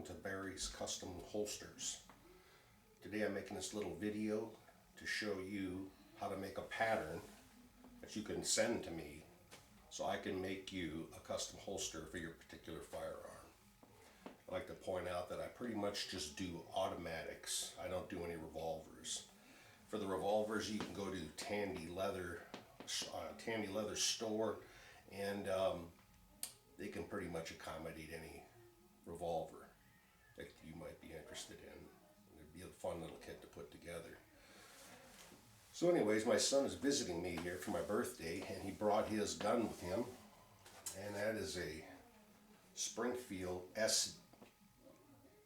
to Barry's Custom Holsters. Today I'm making this little video to show you how to make a pattern that you can send to me so I can make you a custom holster for your particular firearm. I'd like to point out that I pretty much just do automatics. I don't do any revolvers. For the revolvers, you can go to Tandy Leather store, and they can pretty much accommodate any revolver that you might be interested in. It'd be a fun little kit to put together. So anyways, my son is visiting me here for my birthday, and he brought his gun with him, and that is a Springfield XDS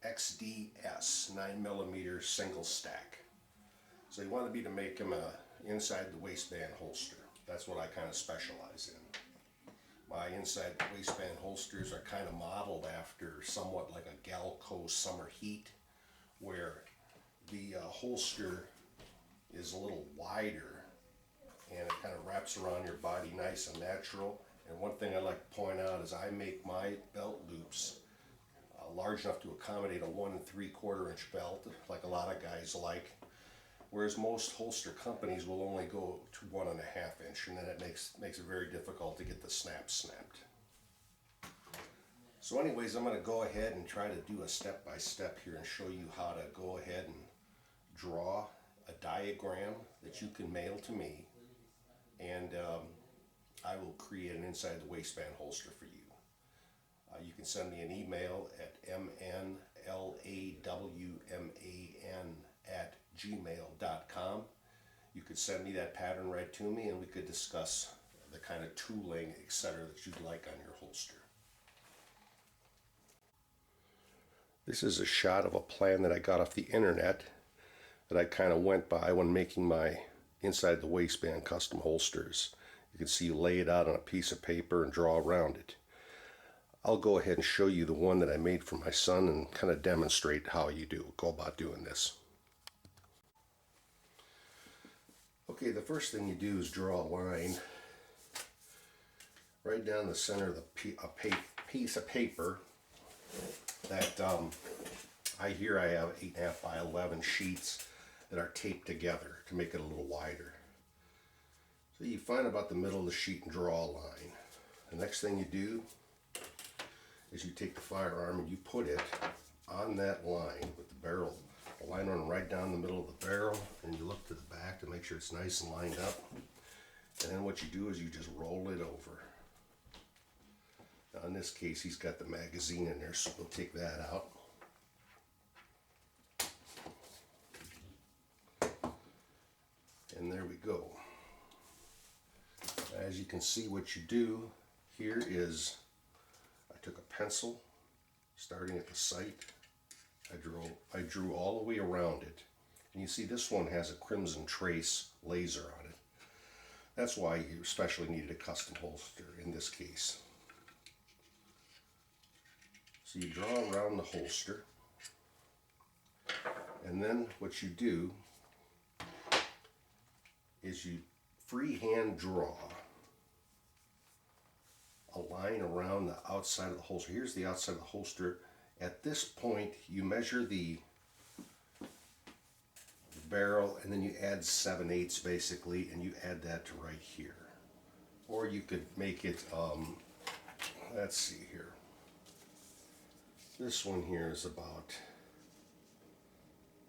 9mm single stack. So he wanted me to make him a inside the waistband holster. That's what I kind of specialize in. My inside the waistband holsters are kind of modeled after somewhat like a Galco Summer Heat, where the holster is a little wider and it kind of wraps around your body nice and natural. And one thing I like to point out is I make my belt loops large enough to accommodate a 1 3/4 inch belt, like a lot of guys like, whereas most holster companies will only go to 1 1/2 inch, and then it makes it very difficult to get the snaps snapped. So anyways, I'm going to go ahead and try to do a step-by-step here and show you how to go ahead and draw a diagram that you can mail to me, and I will create an inside the waistband holster for you. You can send me an email at mnlawman@gmail.com. You could send me that pattern right to me, and we could discuss the kind of tooling, etc. that you'd like on your holster. This is a shot of a plan that I got off the internet that I kind of went by when making my inside the waistband custom holsters. You can see you lay it out on a piece of paper and draw around it. I'll go ahead and show you the one that I made for my son and kind of demonstrate how you go about doing this. Okay, the first thing you do is draw a line right down the center of the piece of paper that I have 8.5 by 11 sheets that are taped together to make it a little wider. So you find about the middle of the sheet and draw a line. The next thing you do is you take the firearm and you put it on that line with the barrel, the line running right down the middle of the barrel, and you look to the back to make sure it's nice and lined up. And then what you do is you just roll it over. Now in this case, he's got the magazine in there, so we'll take that out. And there we go. As you can see, what you do here is I took a pencil, starting at the sight. I drew all the way around it. And you see this one has a Crimson Trace laser on it. That's why you especially needed a custom holster in this case. So you draw around the holster, and then what you do is you freehand draw a line around the outside of the holster. Here's the outside of the holster. At this point, you measure the barrel, and then you add 7/8 basically, and you add that to right here. Or you could make it, let's see here. This one here is about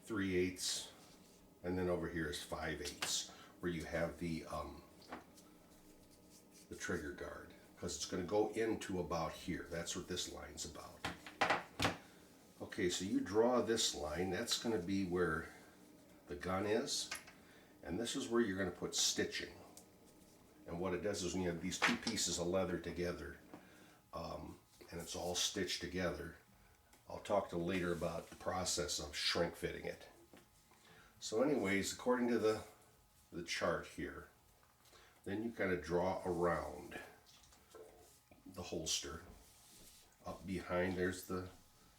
3/8, and then over here is 5/8, where you have the trigger guard, because it's going to go into about here. That's what this line's about. Okay, so you draw this line. That's going to be where the gun is, and this is where you're going to put stitching. And what it does is when you have these two pieces of leather together, and it's all stitched together, I'll talk to later about the process of shrink fitting it. So anyways, according to the chart here, then you kind of draw around the holster. Up behind, there's the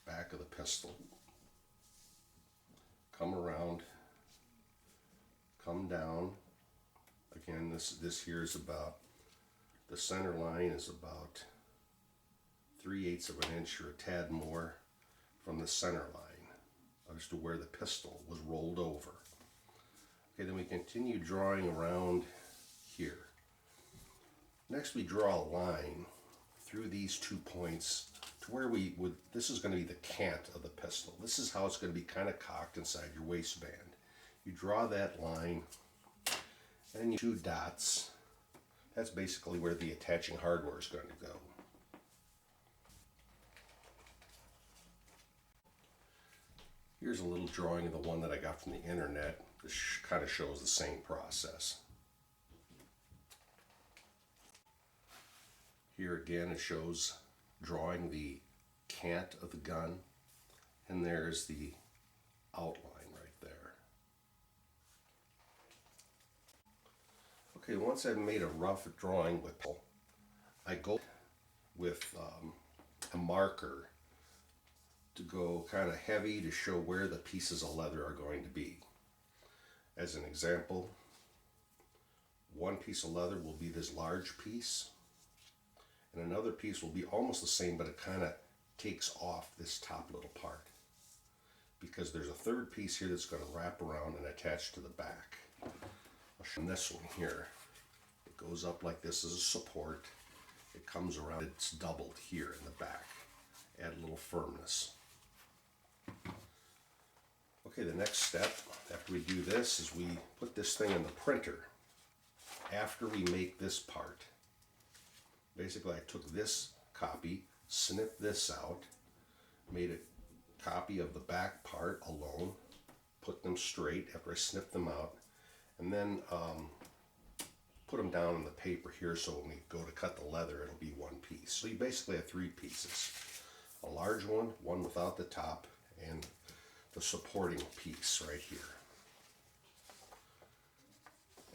back of the pistol. Come around, come down. Again, this here is about, the center line is about 3/8 of an inch or a tad more from the center line as to where the pistol was rolled over. Okay, then we continue drawing around here. Next we draw a line through these 2 points to where we would, this is going to be the cant of the pistol. This is how it's going to be kind of cocked inside your waistband. You draw that line and you 2 dots. That's basically where the attaching hardware is going to go. Here's a little drawing of the one that I got from the internet. This kind of shows the same process. Here again it shows drawing the cant of the gun, and there's the outline right there. Okay, once I've made a rough drawing with, I go with a marker to go kind of heavy to show where the pieces of leather are going to be. As an example, one piece of leather will be this large piece, and another piece will be almost the same, but it kind of takes off this top little part, because there's a third piece here that's going to wrap around and attach to the back. I'll show this one here. It goes up like this as a support. It comes around, it's doubled here in the back. Add a little firmness. Okay, the next step after we do this is we put this thing in the printer. After we make this part, basically I took this copy, snipped this out, made a copy of the back part alone, put them straight after I snipped them out, and then put them down on the paper here so when we go to cut the leather it'll be one piece. So you basically have 3 pieces. A large one, one without the top, and the supporting piece right here.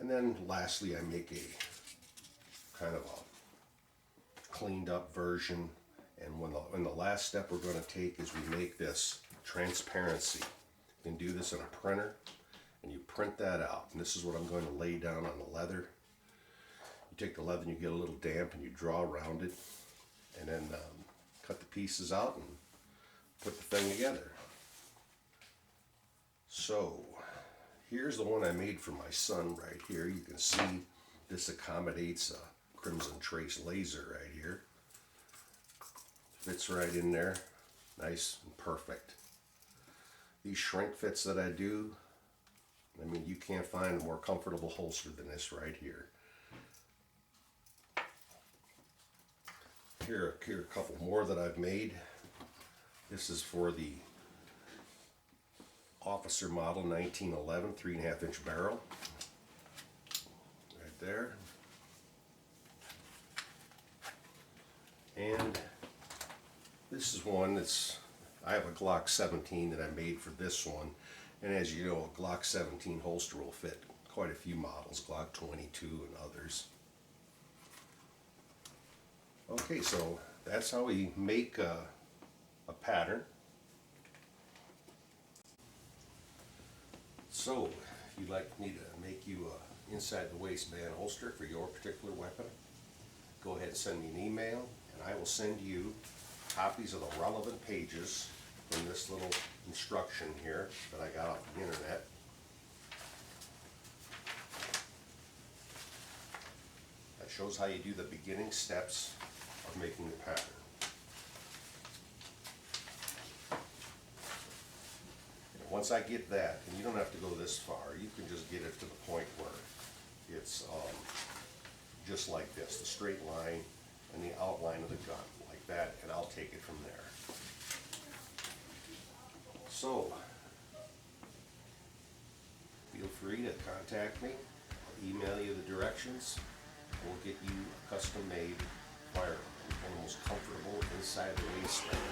And then lastly I make a kind of a cleaned up version, and when the last step we're going to take is we make this transparency. You can do this in a printer and you print that out, and this is what I'm going to lay down on the leather. You take the leather and you get a little damp and you draw around it, and then cut the pieces out and put the thing together. So here's the one I made for my son right here. You can see this accommodates a Crimson Trace laser right here. Fits right in there, nice and perfect. These shrink fits that I do, I mean, you can't find a more comfortable holster than this right here. Here are a couple more that I've made. This is for the Officer Model 1911 3.5 inch barrel. Right there. And this is one that's, I have a Glock 17 that I made for this one. And as you know, a Glock 17 holster will fit quite a few models, Glock 22 and others. Okay, so that's how we make a pattern. So, if you'd like me to make you a inside the waistband holster for your particular weapon, go ahead and send me an email, and I will send you copies of the relevant pages from this little instruction here that I got off the internet. That shows how you do the beginning steps of making the pattern. Once I get that, and you don't have to go this far, you can just get it to the point where it's just like this, the straight line and the outline of the gun, like that, and I'll take it from there. So, feel free to contact me, I'll email you the directions, we'll get you a custom-made firearm, one of the most comfortable inside the waistband